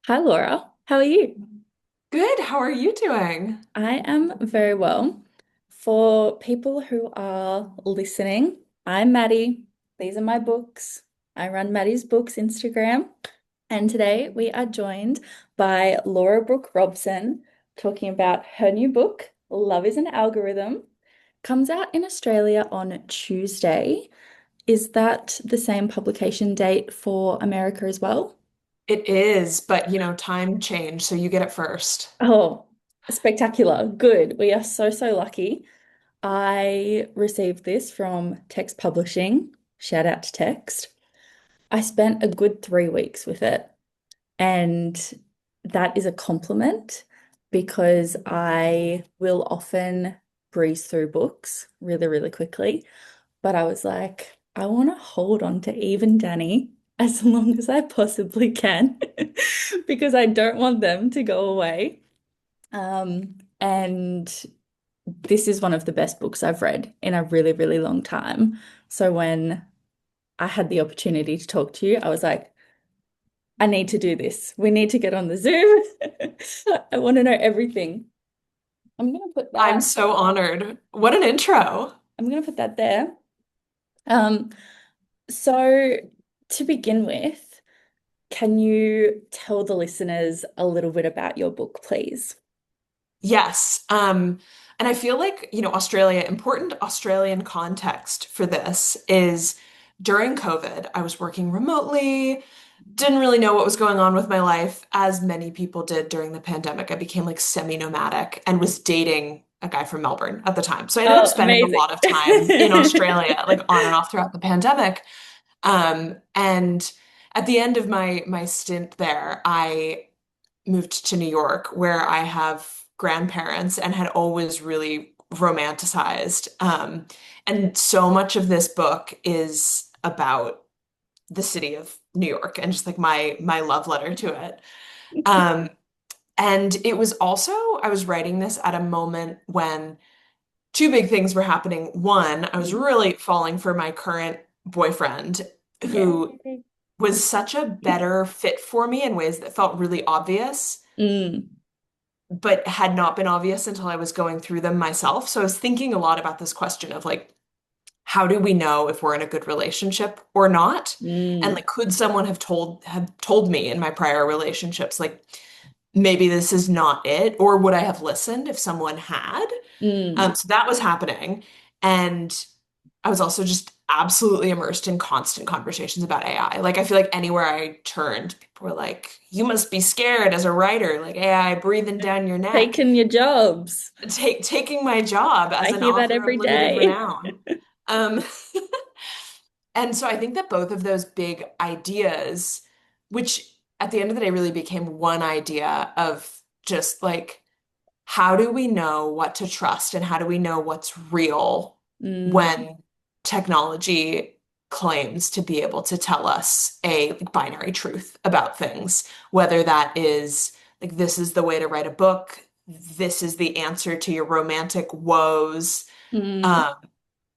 Hi Laura, how are you? Good. How are you doing? I am very well. For people who are listening, I'm Maddie. These are my books. I run Maddie's Books Instagram, and today we are joined by Laura Brooke Robson talking about her new book, Love is an Algorithm. Comes out in Australia on Tuesday. Is that the same publication date for America as well? It is, but time changed, so you get it first. Oh, spectacular. Good. We are so lucky. I received this from Text Publishing. Shout out to Text. I spent a good 3 weeks with it, and that is a compliment because I will often breeze through books really quickly. But I was like, I want to hold on to even Danny as long as I possibly can because I don't want them to go away. And this is one of the best books I've read in a really long time. So when I had the opportunity to talk to you, I was like, I need to do this. We need to get on the Zoom. I want to know everything. I'm gonna put I'm that, so honored. What an intro. I'm gonna put that there. Um, so to begin with, can you tell the listeners a little bit about your book, please? Yes. And I feel like, Australia, important Australian context for this is during COVID, I was working remotely, didn't really know what was going on with my life, as many people did during the pandemic. I became like semi-nomadic and was dating a guy from Melbourne at the time. So I ended up Oh, spending a amazing. lot of time in Australia, like on and off throughout the pandemic. And at the end of my stint there, I moved to New York, where I have grandparents and had always really romanticized. And so much of this book is about the city of New York and just like my love letter to it. Um, and it was also, I was writing this at a moment when two big things were happening. One, I was really falling for my current boyfriend, who Yay. was such a better fit for me in ways that felt really obvious, Mm, but had not been obvious until I was going through them myself. So I was thinking a lot about this question of like, how do we know if we're in a good relationship or not? And mm, like, could someone have told me in my prior relationships, like, maybe this is not it, or would I have listened if someone had? mm. So that was happening. And I was also just absolutely immersed in constant conversations about AI. Like, I feel like anywhere I turned, people were like, you must be scared as a writer, like AI breathing down your neck, Taking your jobs. taking my job as I an hear that author of every limited day. renown. Um, and so I think that both of those big ideas, which at the end of the day really became one idea of just like, how do we know what to trust and how do we know what's real Mm, when technology claims to be able to tell us a like, binary truth about things, whether that is like, this is the way to write a book, this is the answer to your romantic woes, mm. um,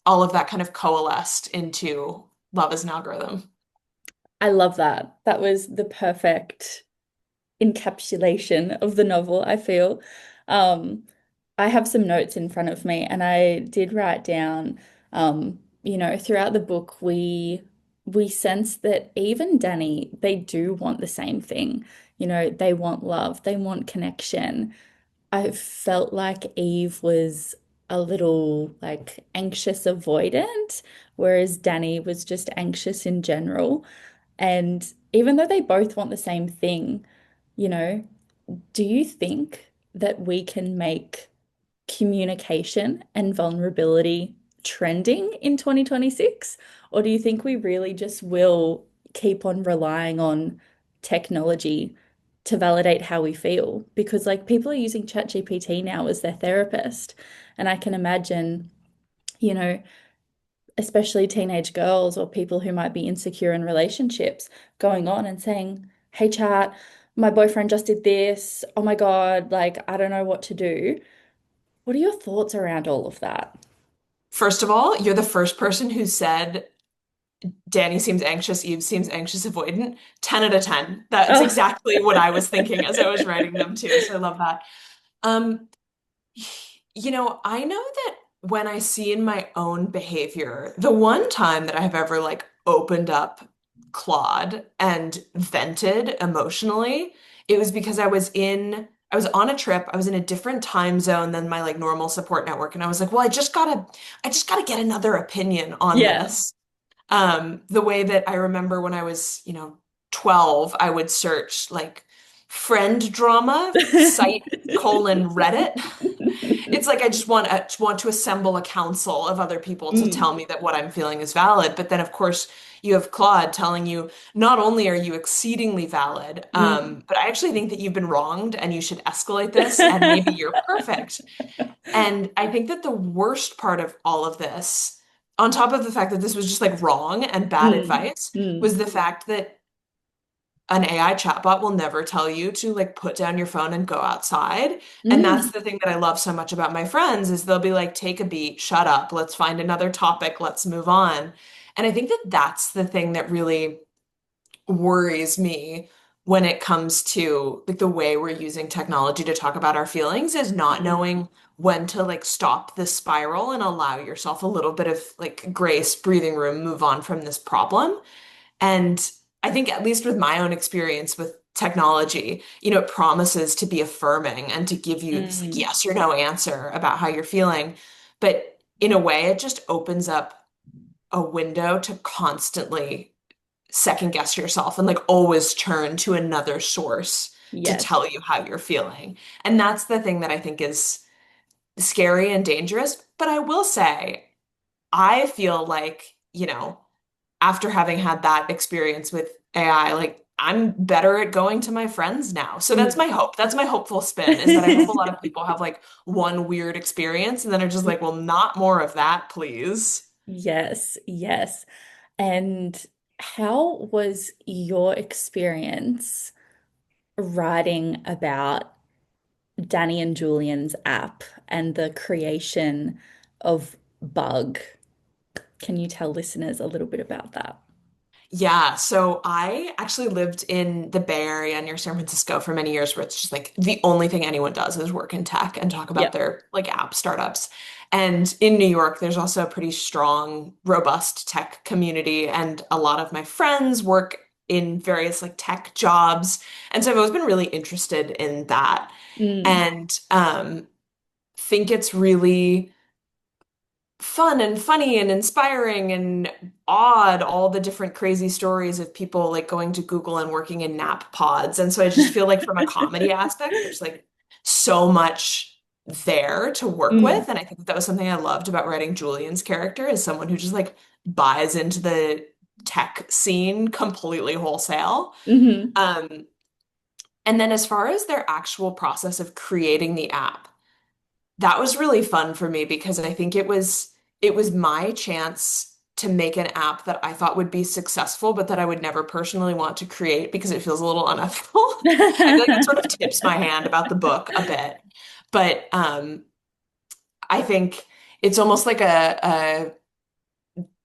all of that kind of coalesced into Love is an Algorithm. I love that. That was the perfect encapsulation of the novel, I feel. Um, I have some notes in front of me, and I did write down, throughout the book, we sense that even Danny, they do want the same thing. They want love, they want connection. I felt like Eve was a little like anxious avoidant, whereas Danny was just anxious in general. And even though they both want the same thing, you know, do you think that we can make communication and vulnerability trending in 2026? Or do you think we really just will keep on relying on technology to validate how we feel? Because like people are using ChatGPT now as their therapist. And I can imagine, you know, especially teenage girls or people who might be insecure in relationships going on and saying, Hey, chat, my boyfriend just did this. Oh my God, like, I don't know what to do. What are your thoughts around all of that? First of all, you're the first person who said Danny seems anxious, Eve seems anxious avoidant. 10 out of 10. That's Oh, exactly what I was thinking as I was writing them too. So I love that. Um, I know that when I see in my own behavior, the one time that I've ever like opened up Claude and vented emotionally, it was because I was on a trip, I was in a different time zone than my like normal support network, and I was like, well, I just gotta get another opinion on yeah. this. The way that I remember when I was, 12, I would search like friend drama, site colon Reddit. It's like I just want to assemble a council of other people to Mm, tell me that what I'm feeling is valid. But then, of course, you have Claude telling you not only are you exceedingly valid, mm. but I actually think that you've been wronged and you should escalate this, and maybe you're perfect. And I think that the worst part of all of this, on top of the fact that this was just like wrong and bad Mm, advice, mm, was the fact that an AI chatbot will never tell you to like put down your phone and go outside. And that's mm, the thing that I love so much about my friends is they'll be like, take a beat, shut up, let's find another topic, let's move on. And I think that that's the thing that really worries me when it comes to like the way we're using technology to talk about our feelings is not mm. knowing when to like stop the spiral and allow yourself a little bit of like grace, breathing room, move on from this problem. And I think, at least with my own experience with technology, it promises to be affirming and to give you this like Mm. yes or no answer about how you're feeling. But in a way, it just opens up a window to constantly second guess yourself and like always turn to another source to Yes. tell you how you're feeling. And that's the thing that I think is scary and dangerous. But I will say, I feel like, after having had that experience with AI, like I'm better at going to my friends now. So that's Mm. my hope. That's my hopeful spin is that I hope a lot of people have like one weird experience and then are just like, well, not more of that, please. Yes, yes. And how was your experience writing about Danny and Julian's app and the creation of Bug? Can you tell listeners a little bit about that? Yeah, so I actually lived in the Bay Area near San Francisco for many years, where it's just like the only thing anyone does is work in tech and talk about Yep. their like app startups. And in New York, there's also a pretty strong, robust tech community, and a lot of my friends work in various like tech jobs. And so I've always been really interested in that, Mm, and think it's really fun and funny and inspiring and odd, all the different crazy stories of people like going to Google and working in nap pods. And so I just feel like from a comedy aspect, there's like so much there to work mm, with. And I think that was something I loved about writing Julian's character as someone who just like buys into the tech scene completely wholesale. hmm Um, and then as far as their actual process of creating the app, that was really fun for me because I think it was my chance to make an app that I thought would be successful, but that I would never personally want to create because it feels a little unethical. I feel like that sort of tips my hand about the book a bit. But I think it's almost like a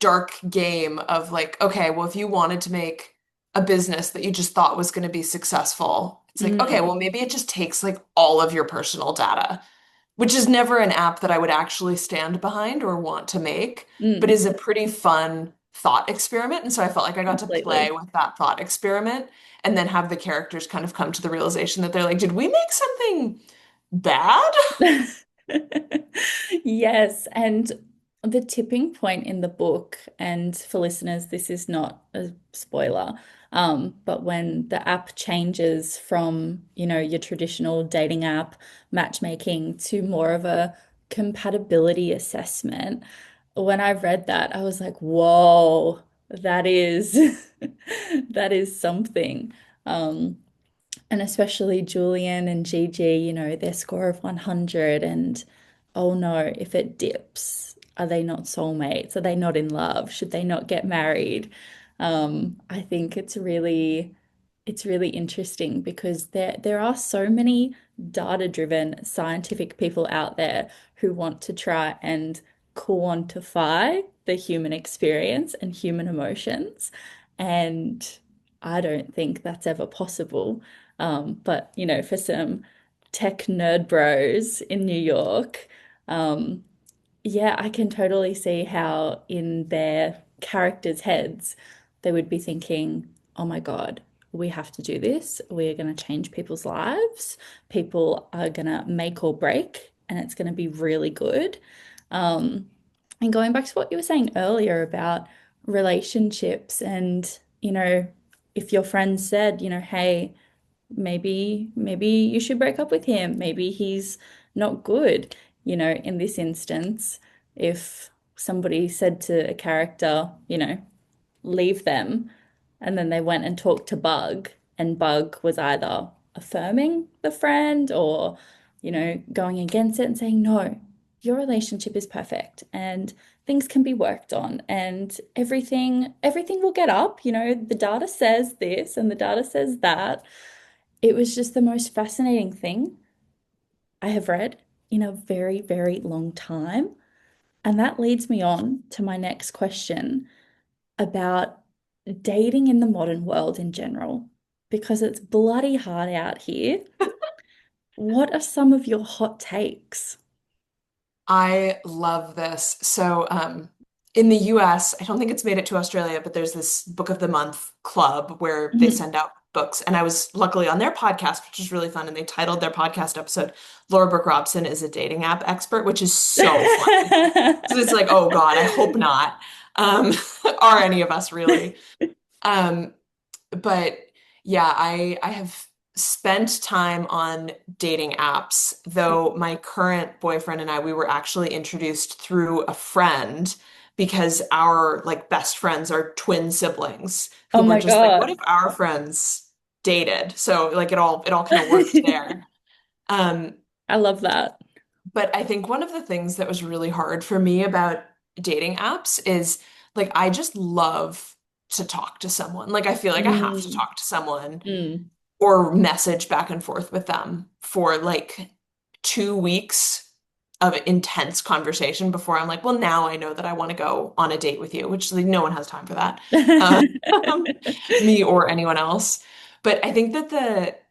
dark game of like, okay, well, if you wanted to make a business that you just thought was going to be successful, it's like, okay, Mm, well, maybe it just takes like all of your personal data, which is never an app that I would actually stand behind or want to make, but mm, is a pretty fun thought experiment. And so I felt like I got to play completely. with that thought experiment and then have the characters kind of come to the realization that they're like, did we make something bad? Yes, and the tipping point in the book, and for listeners, this is not a spoiler, but when the app changes from, your traditional dating app matchmaking to more of a compatibility assessment, when I read that, I was like, whoa, that is that is something. Um, and especially Julian and Gigi, their score of 100. And oh no, if it dips, are they not soulmates? Are they not in love? Should they not get married? I think it's really interesting because there are so many data-driven scientific people out there who want to try and quantify the human experience and human emotions. And I don't think that's ever possible. But, for some tech nerd bros in New York, um, yeah, I can totally see how in their characters' heads they would be thinking, oh my God, we have to do this. We're going to change people's lives. People are going to make or break, and it's going to be really good. Um, and going back to what you were saying earlier about relationships, and, if your friend said, hey, maybe you should break up with him. Maybe he's not good. In this instance, if somebody said to a character, leave them, and then they went and talked to Bug, and Bug was either affirming the friend or, going against it and saying, no, your relationship is perfect and things can be worked on and everything will get up. The data says this and the data says that. It was just the most fascinating thing I have read in a very, very long time. And that leads me on to my next question about dating in the modern world in general, because it's bloody hard out here. What are some of your hot takes? I love this. So, in the US, I don't think it's made it to Australia, but there's this Book of the Month club where they Mhm. send out books. And I was luckily on their podcast, which is really fun. And they titled their podcast episode, Laura Brooke Robson is a dating app expert, which is so funny. So it's like, oh God, I hope not. Um, are any of us really? Um, but yeah, I have spent time on dating apps, though my current boyfriend and I, we were actually introduced through a friend because our like best friends are twin siblings Oh who were my just like, what if God. our friends dated? So like it all kind of worked there. Um, I love that. but I think one of the things that was really hard for me about dating apps is like I just love to talk to someone. Like I feel like I have to Mm, talk to someone mm, or message back and forth with them for like 2 weeks of intense conversation before I'm like, well, now I know that I want to go on a date with you, which like no one has time for that, um, me or anyone else. But I think that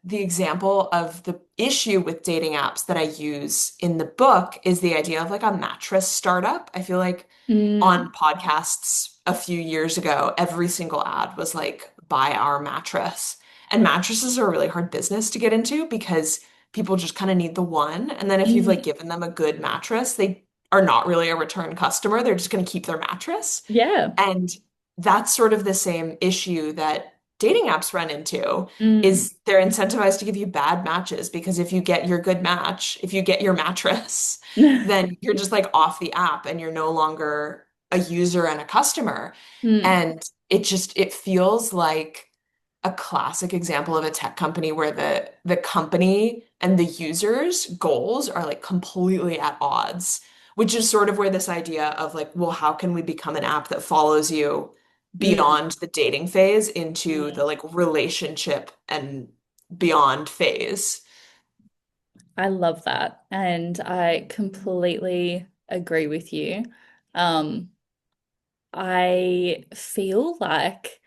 the example of the issue with dating apps that I use in the book is the idea of like a mattress startup. I feel like mm, on podcasts a few years ago, every single ad was like, buy our mattress. And mattresses are a really hard business to get into because people just kind of need the one. And then if you've like mm. given them a good mattress, they are not really a return customer. They're just going to keep their mattress. Yeah. And that's sort of the same issue that dating apps run into Mm. is they're incentivized to give you bad matches because if you get your good match, if you get your mattress, then you're just like off the app and you're no longer a user and a customer. Mm, And it feels like a classic example of a tech company where the company and the users' goals are like completely at odds, which is sort of where this idea of like, well, how can we become an app that follows you mm, beyond the dating phase into the mm. like relationship and beyond phase? I love that. And I completely agree with you. Um, I feel like,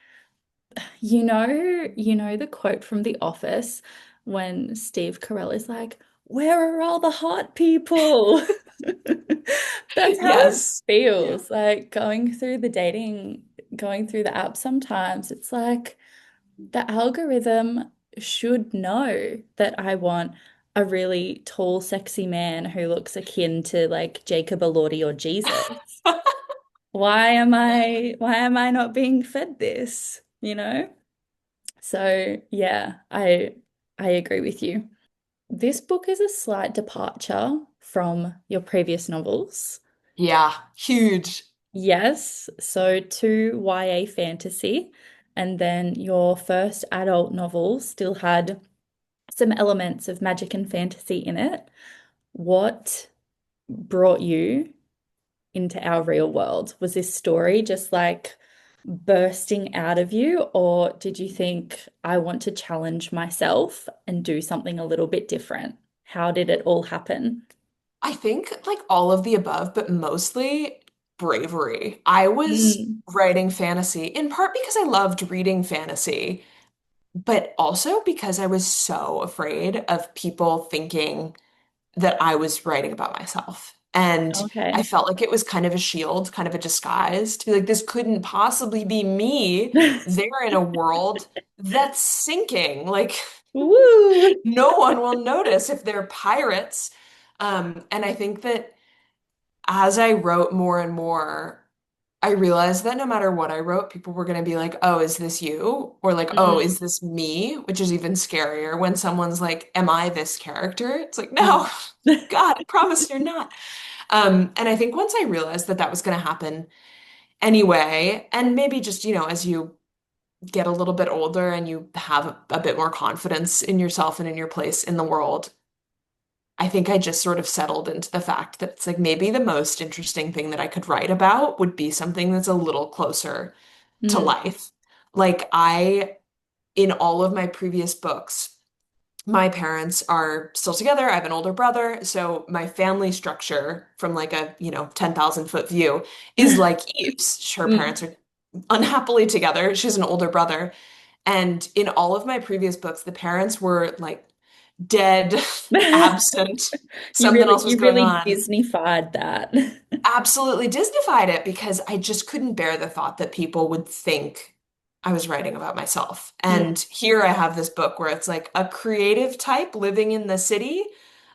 the quote from The Office when Steve Carell is like, "Where are all the hot people?" That's how it Yes. Yeah. feels like going through the app sometimes. It's like the algorithm should know that I want a really tall, sexy man who looks akin to like Jacob Elordi or Jesus. Why am I not being fed this? So yeah, I agree with you. This book is a slight departure from your previous novels. Yeah, huge. Yes, so two YA fantasy, and then your first adult novel still had some elements of magic and fantasy in it. What brought you into our real world? Was this story just like bursting out of you, or did you think, I want to challenge myself and do something a little bit different? How did it all happen? I think like all of the above, but mostly. bravery. I was Mm. writing fantasy in part because I loved reading fantasy, but also because I was so afraid of people thinking that I was writing about myself. And I Okay. felt like it was kind of a shield, kind of a disguise to be like, this couldn't possibly be me. They're in a world that's sinking. Like, Woo. no one will notice if they're pirates. And I think that as I wrote more and more, I realized that no matter what I wrote, people were going to be like, oh, is this you? Or like, oh, Mm. is this me? Which is even scarier when someone's like, am I this character? It's like, no, Mm. God, I promise you're not. And I think once I realized that that was going to happen anyway, and maybe just, as you get a little bit older and you have a bit more confidence in yourself and in your place in the world, I think I just sort of settled into the fact that it's like maybe the most interesting thing that I could write about would be something that's a little closer to Mm. life. Like in all of my previous books, my parents are still together. I have an older brother. So my family structure from like a, 10,000-foot view is like Eve's. Her Mm. parents are unhappily together. She's an older brother. And in all of my previous books, the parents were like dead, absent, something else was You going really on. Disney-fied that. Absolutely Disneyfied it because I just couldn't bear the thought that people would think I was writing about myself. Mm. And here I have this book where it's like a creative type living in the city,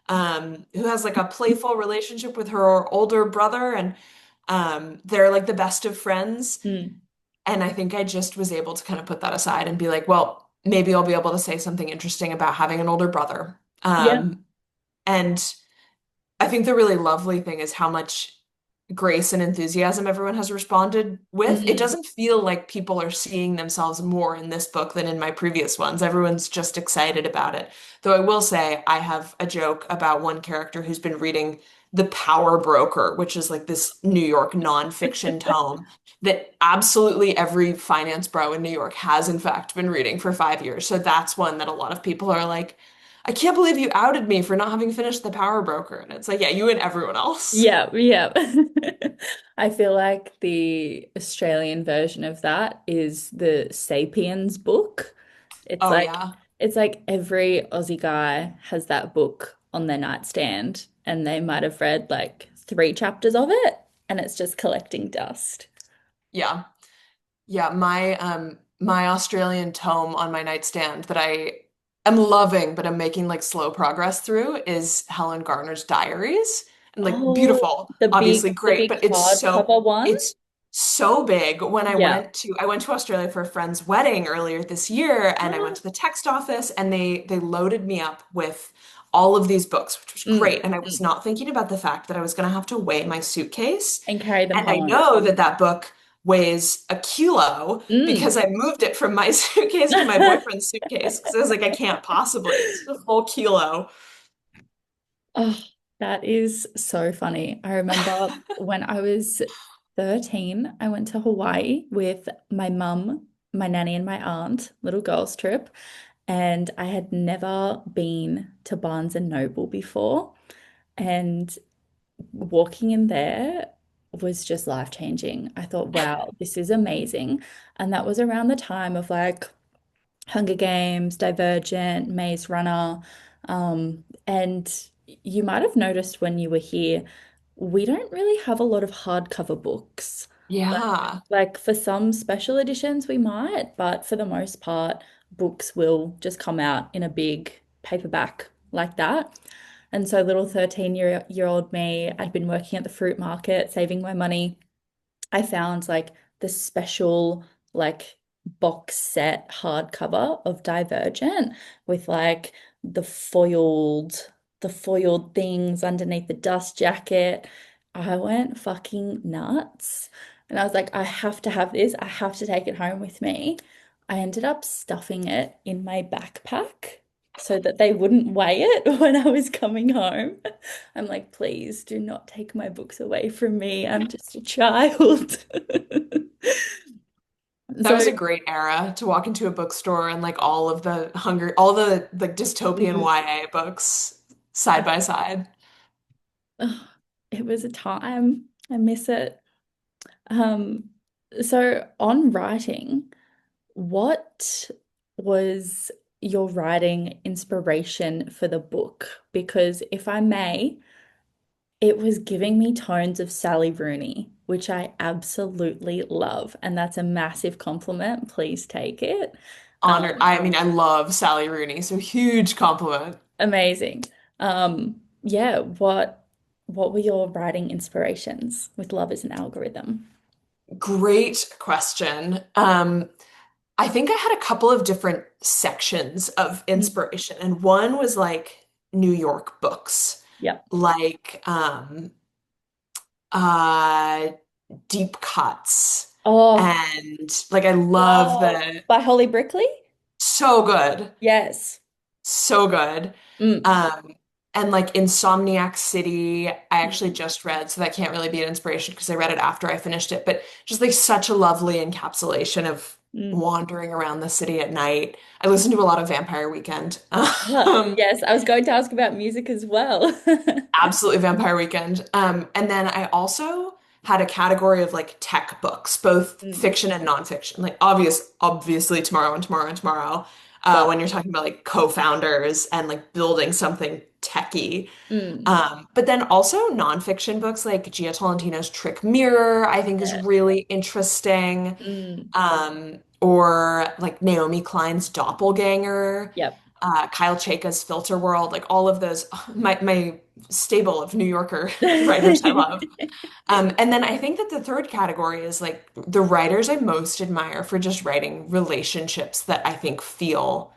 who has like a playful relationship with her older brother, and they're like the best of friends. Mm. And I think I just was able to kind of put that aside and be like, well, maybe I'll be able to say something interesting about having an older brother. Yeah. And I think the really lovely thing is how much grace and enthusiasm everyone has responded with. It Mm. doesn't feel like people are seeing themselves more in this book than in my previous ones. Everyone's just excited about it. Though I will say I have a joke about one character who's been reading The Power Broker, which is like this New York nonfiction tome that absolutely every finance bro in New York has in fact been reading for 5 years. So that's one that a lot of people are like, I can't believe you outed me for not having finished The Power Broker. And it's like, yeah, you and everyone else. Yeah, yeah. I feel like the Australian version of that is the Sapiens book. It's Oh, like yeah. it's like every Aussie guy has that book on their nightstand and they might have read like 3 chapters of it and it's just collecting dust. Yeah. Yeah, my Australian tome on my nightstand that I am loving, but I'm making like slow progress through is Helen Garner's Diaries. And like Oh, beautiful, obviously the great, big but it's hardcover one? so big. When Yeah. I went to Australia for a friend's wedding earlier this year, and I went to the text office and they loaded me up with all of these books, which was Mm, great. And I was mm. not thinking about the fact that I was going to have to weigh my suitcase. And carry them And I home. know that that book weighs a kilo Mm. because I moved it from my suitcase to my boyfriend's suitcase because I was like, I can't possibly. It's a full kilo. Oh, that is so funny. I remember when I was 13, I went to Hawaii with my mum, my nanny, and my aunt, little girls trip. And I had never been to Barnes and Noble before. And walking in there was just life-changing. I thought, wow, this is amazing. And that was around the time of like Hunger Games, Divergent, Maze Runner. And you might have noticed when you were here, we don't really have a lot of hardcover books. Yeah. Like for some special editions, we might, but for the most part, books will just come out in a big paperback like that. And so little 13-year-old me, I'd been working at the fruit market, saving my money. I found like the special like box set hardcover of Divergent with like the foiled things underneath the dust jacket. I went fucking nuts. And I was like, I have to have this. I have to take it home with me. I ended up stuffing it in my backpack so that they wouldn't weigh it when I was coming home. I'm like, please do not take my books away from me. I'm just a child. That So, was a great era to walk into a bookstore and like all the like dystopian mm, YA books side by side. oh, it was a time. I miss it. Um, so on writing, what was your writing inspiration for the book? Because if I may, it was giving me tones of Sally Rooney, which I absolutely love. And that's a massive compliment. Please take it. Honored. Um, I mean, I love Sally Rooney, so huge compliment. Amazing. Yeah, what were your writing inspirations with Love is an Algorithm? Great question. I think I had a couple of different sections of Mm. inspiration, and one was like New York books, Yep. like uh deep cuts. Oh, And like I love love. the By Holly Brickley? so good. Yes. So good. Mm. Um, and like Insomniac City, I actually Mm. just read, so that can't really be an inspiration because I read it after I finished it, but just like such a lovely encapsulation of Mm. wandering around the city at night. I listened to a lot of Vampire Weekend. Um, Yes, I was going to ask about music as well. Absolutely Vampire Weekend. And then I also had a category of like tech books, both Mm. fiction and nonfiction. Like obviously Tomorrow and Tomorrow and Tomorrow, Love. when you're talking about like co-founders and like building something techy. Mm. But then also nonfiction books like Gia Tolentino's Trick Mirror, I think is Yeah. really interesting. Mm. Or like Naomi Klein's Doppelganger, Yep. Kyle Chayka's Filter World, like all of those, my stable of New Yorker writers I love. And then I think that the third category is like the writers I most admire for just writing relationships that I think feel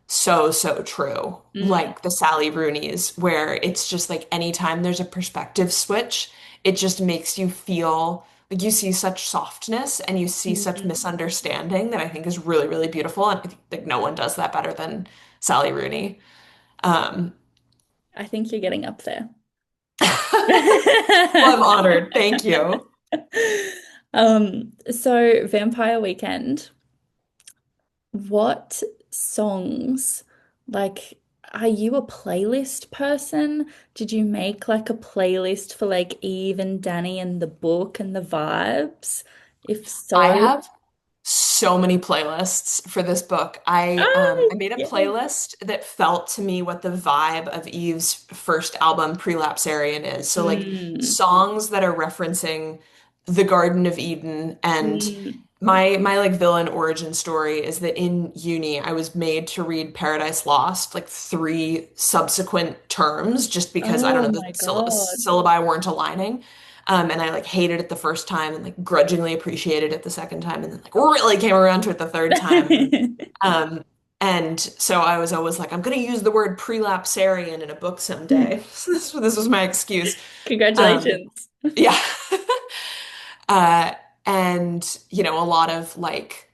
so true. Mm. Like the Sally Rooney's, where it's just like anytime there's a perspective switch, it just makes you feel like you see such softness and you see such Mm. misunderstanding that I think is really beautiful. And I think like no one does that better than Sally Rooney. Um, I think you're getting up there. well, I'm honored. Thank you. So Vampire Weekend, what songs, like, are you a playlist person? Did you make like a playlist for like Eve and Danny and the book and the vibes? If I so, have so many playlists for this book. ah, I made a yes. playlist that felt to me what the vibe of Eve's first album, Prelapsarian, is. So like Mm, songs that are referencing the Garden of Eden. And mm. my like villain origin story is that in uni I was made to read Paradise Lost like three subsequent terms just because I don't Oh know the my God. syllabi weren't aligning. And I like hated it the first time and like grudgingly appreciated it the second time and then like really came around to it the third time. Um, and so I was always like, I'm gonna use the word prelapsarian in a book someday. So this was my excuse. Um, Congratulations. yeah. Uh, and a lot of like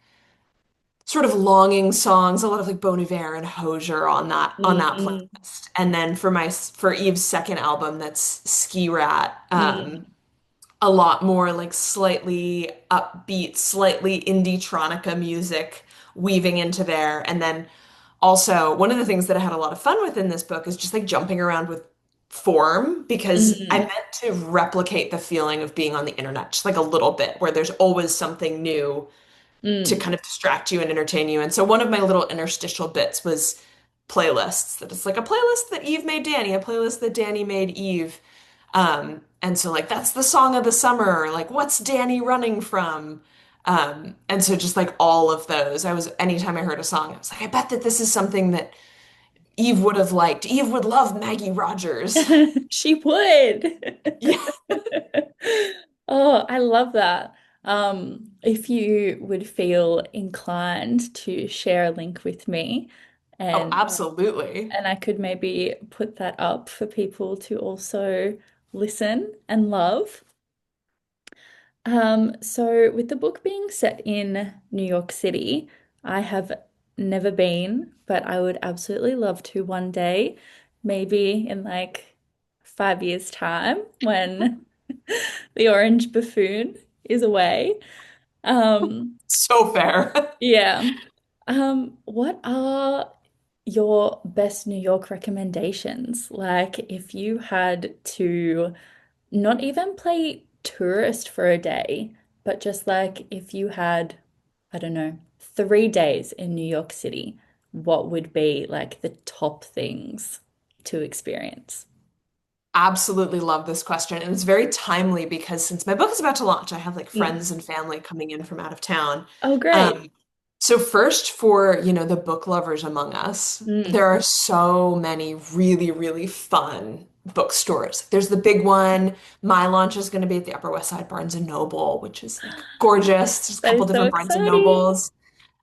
sort of longing songs, a lot of like Bon Iver and Hozier on that Mm, playlist. And then for Eve's second album, that's Ski Rat. mm, A lot more like slightly upbeat, slightly indie-tronica music weaving into there. And then also, one of the things that I had a lot of fun with in this book is just like jumping around with form because I mm, meant to replicate the feeling of being on the internet, just like a little bit, where there's always something new to mm, kind of distract you and entertain you. And so one of my little interstitial bits was playlists, that it's like a playlist that Eve made Danny, a playlist that Danny made Eve. And so like that's the song of the summer, like what's Danny running from? And so just like all of those, anytime I heard a song, I was like, I bet that this is something that Eve would have liked. Eve would love Maggie Rogers. She would. Yeah. Oh, I love that. If you would feel inclined to share a link with me Oh, and absolutely. I could maybe put that up for people to also listen and love. So with the book being set in New York City, I have never been, but I would absolutely love to one day, maybe in like 5 years' time when the orange buffoon is away. Um, So fair. yeah. What are your best New York recommendations? Like if you had to not even play tourist for a day, but just like if you had, I don't know, 3 days in New York City, what would be like the top things to experience? Absolutely love this question. And it's very timely because since my book is about to launch, I have like Mm. friends and family coming in from out of town. Oh, great. Um, so first for, the book lovers among us, Mm. there are so many really, really fun bookstores. There's the big one. My launch is going to be at the Upper West Side Barnes and Noble, which is like gorgeous. There's a That couple is so different Barnes and exciting. Nobles.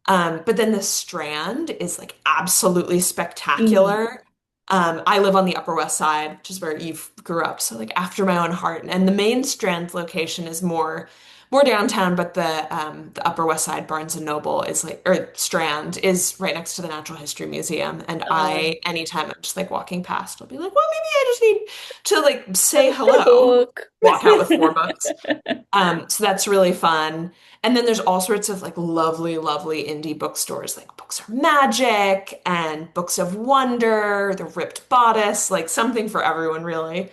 But then the Strand is like absolutely Mm. spectacular. I live on the Upper West Side, which is where Eve grew up, so like after my own heart. And the main Strand location is more downtown, but the Upper West Side Barnes and Noble is like or Strand is right next to the Natural History Museum. And Oh, anytime I'm just like walking past, I'll be like, well, maybe I just need to like say that's a hello. book. Walk out with 4 books. So that's really fun. And then there's all sorts of like lovely, lovely indie bookstores, like Books of Magic and Books of Wonder, The Ripped Bodice, like something for everyone, really.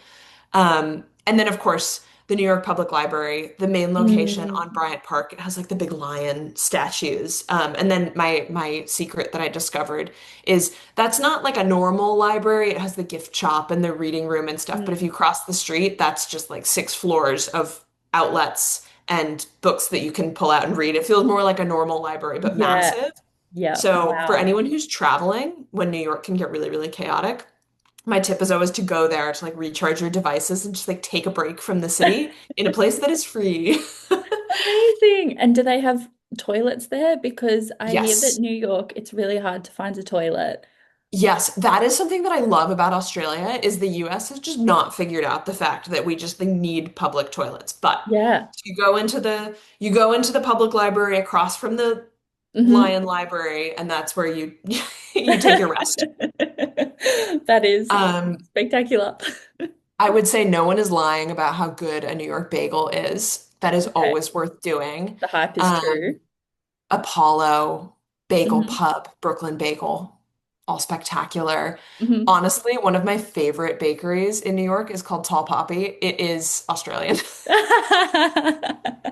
And then, of course, the New York Public Library, the main location Mm. on Bryant Park, it has like the big lion statues. And then my secret that I discovered is that's not like a normal library. It has the gift shop and the reading room and stuff. But if Mm. you cross the street, that's just like 6 floors of outlets and books that you can pull out and read. It feels more like a normal library, but Yeah. massive. Yeah. So for Wow. anyone who's traveling, when New York can get really, really chaotic, my tip is always to go there to like recharge your devices and just like take a break from the city in a place that is free. Amazing. And do they have toilets there? Because I hear that Yes. New York, it's really hard to find a toilet. Yes, that is something that I love about Australia is the US has just not figured out the fact that we just like, need public toilets. But Yeah. you go into the public library across from the Hmm. Lion Library and that's where you you take your rest. That is Um, spectacular. I would say no one is lying about how good a New York bagel is. That is Okay. always worth doing. The hype is Um, true. Apollo, Bagel Hmm. Pub, Brooklyn Bagel, all spectacular. Hmm. Honestly, one of my favorite bakeries in New York is called Tall Poppy. It is Australian.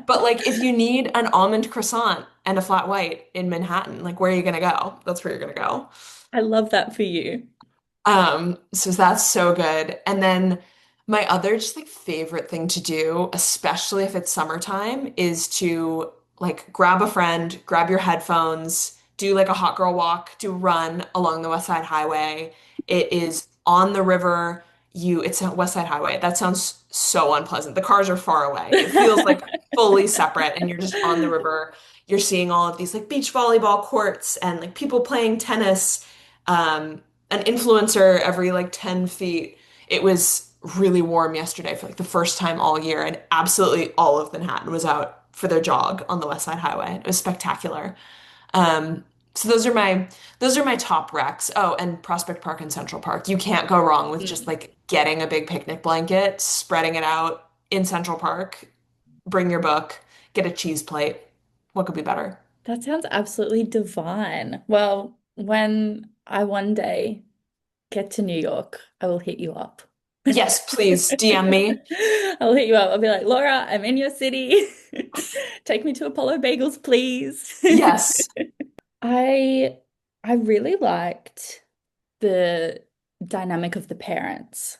But like if you need an almond croissant and a flat white in Manhattan, like where are you gonna go? That's where you're gonna go. I love that for you. So that's so good. And then my other just like favorite thing to do, especially if it's summertime, is to like grab a friend, grab your headphones, do like a hot girl walk, do a run along the West Side Highway. It is on the river. It's a West Side Highway. That sounds so unpleasant. The cars are far away. It feels like fully separate, and you're just on the river. You're seeing all of these like beach volleyball courts and like people playing tennis. Um, an influencer every like 10 feet. It was really warm yesterday for like the first time all year, and absolutely all of Manhattan was out for their jog on the West Side Highway. It was spectacular. Um, so those are my top recs. Oh, and Prospect Park and Central Park. You can't go wrong with just Mm. like getting a big picnic blanket, spreading it out in Central Park, bring your book, get a cheese plate. What could be better? That sounds absolutely divine. Well, when I one day get to New York, I will hit you up. Yes, please DM me. I'll hit you up. I'll be like, Laura, I'm in your city. Take me to Apollo Bagels, please. Yes. I I really liked the dynamic of the parents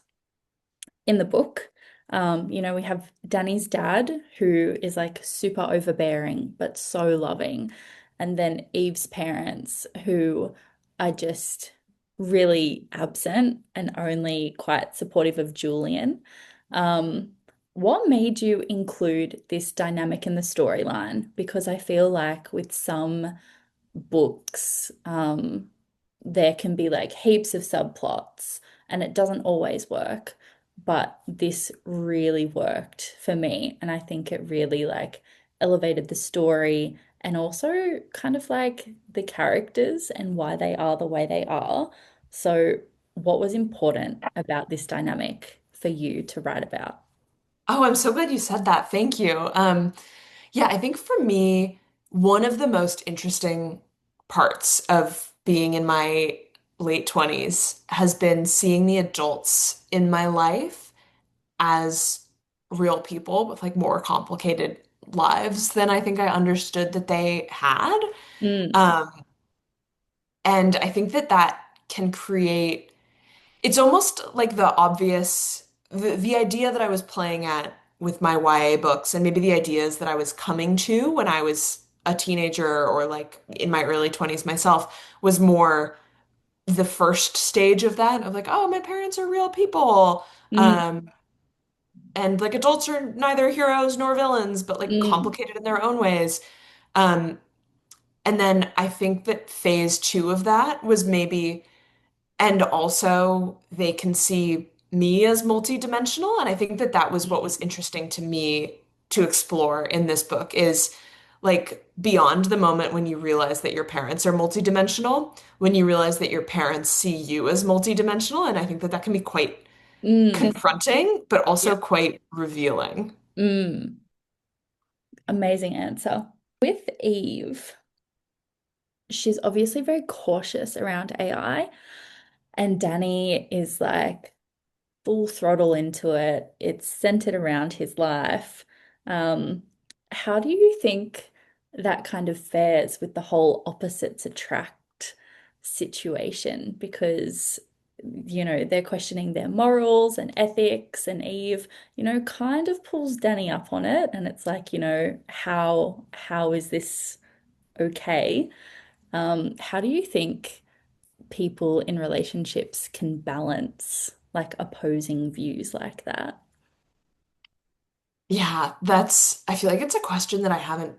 in the book. We have Danny's dad, who is like super overbearing but so loving, and then Eve's parents, who are just really absent and only quite supportive of Julian. Um, what made you include this dynamic in the storyline? Because I feel like with some books, there can be like heaps of subplots and it doesn't always work. But this really worked for me. And I think it really like elevated the story and also kind of like the characters and why they are the way they are. So, what was important about this dynamic for you to write about? Oh, I'm so glad you said that. Thank you. Yeah, I think for me, one of the most interesting parts of being in my late 20s has been seeing the adults in my life as real people with like more complicated lives than I think I understood that they had. Mm, Um, and I think that that can create, it's almost like the obvious, the idea that I was playing at with my YA books and maybe the ideas that I was coming to when I was a teenager or like in my early 20s myself was more the first stage of that of like, oh, my parents are real people. mm, Um, and like adults are neither heroes nor villains, but like mm, complicated in their own ways. Um, and then I think that phase two of that was maybe, and also they can see me as multidimensional. And I think that that was what was interesting to me to explore in this book is like beyond the moment when you realize that your parents are multidimensional, when you realize that your parents see you as multidimensional. And I think that that can be quite mm. confronting, but Yeah. also quite revealing. Mm. Amazing answer. With Eve, she's obviously very cautious around AI, and Danny is like full throttle into it. It's centered around his life. Um, how do you think that kind of fares with the whole opposites attract situation? Because, they're questioning their morals and ethics, and Eve, kind of pulls Danny up on it. And it's like, how is this okay? How do you think people in relationships can balance like opposing views like that? Yeah, that's, I feel like it's a question that I haven't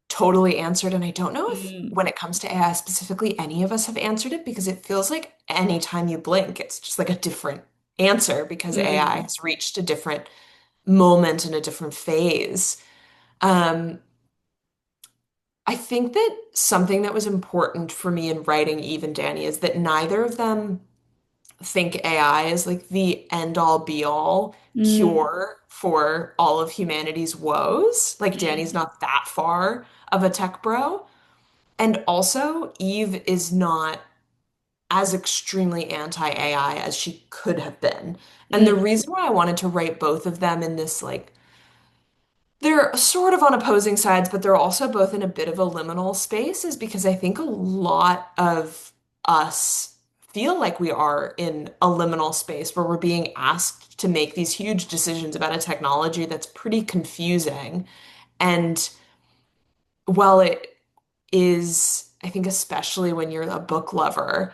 totally answered. And I don't know if Mm, when it comes to AI specifically, any of us have answered it because it feels like anytime you blink, it's just like a different answer because AI mm, has reached a different moment and a different phase. Um, I think that something that was important for me in writing Eve and Danny is that neither of them think AI is like the end all be all mm, cure for all of humanity's woes. Like Danny's mm, not that far of a tech bro. And also, Eve is not as extremely anti-AI as she could have been. And the mm, reason why I wanted to write both of them in this like they're sort of on opposing sides, but they're also both in a bit of a liminal space, is because I think a lot of us feel like we are in a liminal space where we're being asked to make these huge decisions about a technology that's pretty confusing. And while it is, I think, especially when you're a book lover,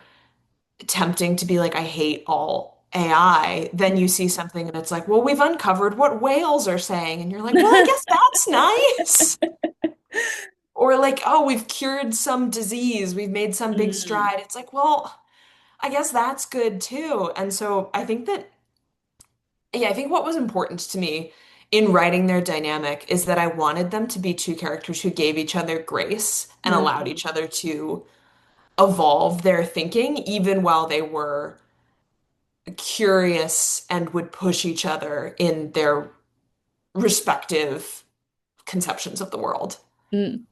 tempting to be like, I hate all AI, then you see something and it's like, well, we've uncovered what whales are saying. And you're like, well, I guess that's nice. Or like, oh, we've cured some disease, we've made some big mm, stride. It's like, well, I guess that's good too. And so I think that, yeah, I think what was important to me in writing their dynamic is that I wanted them to be two characters who gave each other grace and allowed mm, each other to evolve their thinking, even while they were curious and would push each other in their respective conceptions of the world. mm.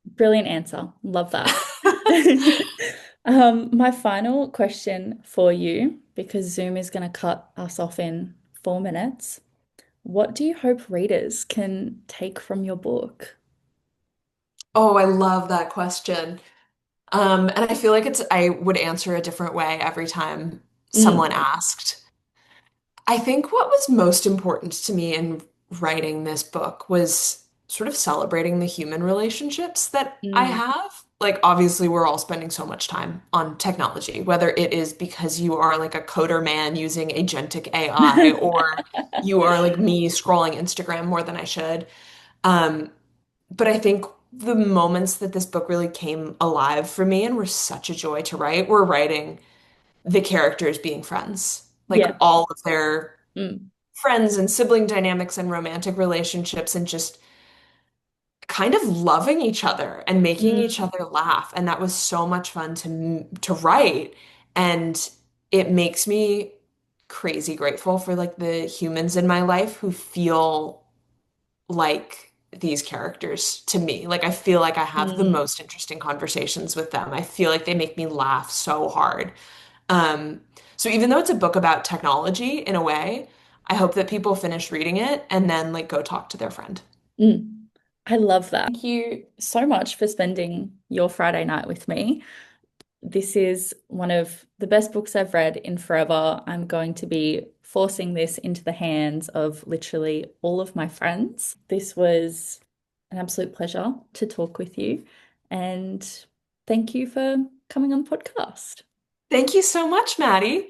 Brilliant answer. Love that. My final question for you, because Zoom is going to cut us off in 4 minutes. What do you hope readers can take from your book? Oh, I love that question. And I feel like I would answer a different way every time someone Mm, asked. I think what was most important to me in writing this book was sort of celebrating the human relationships that I mm. have. Like, obviously, we're all spending so much time on technology, whether it is because you are like a coder man using agentic AI, or you are like me scrolling Instagram more than I should. Um, but I think the moments that this book really came alive for me and were such a joy to write were writing the characters being friends. Like Yeah. all of their Mm, friends and sibling dynamics and romantic relationships and just kind of loving each other and making each mm, other laugh. And that was so much fun to write. And it makes me crazy grateful for like the humans in my life who feel like these characters to me. Like I feel like I have the mm, most interesting conversations with them. I feel like they make me laugh so hard. Um, so even though it's a book about technology in a way, I hope that people finish reading it and then like go talk to their friend. mm. I love that. Thank you so much for spending your Friday night with me. This is one of the best books I've read in forever. I'm going to be forcing this into the hands of literally all of my friends. This was an absolute pleasure to talk with you. And thank you for coming on the podcast. Thank you so much, Maddie.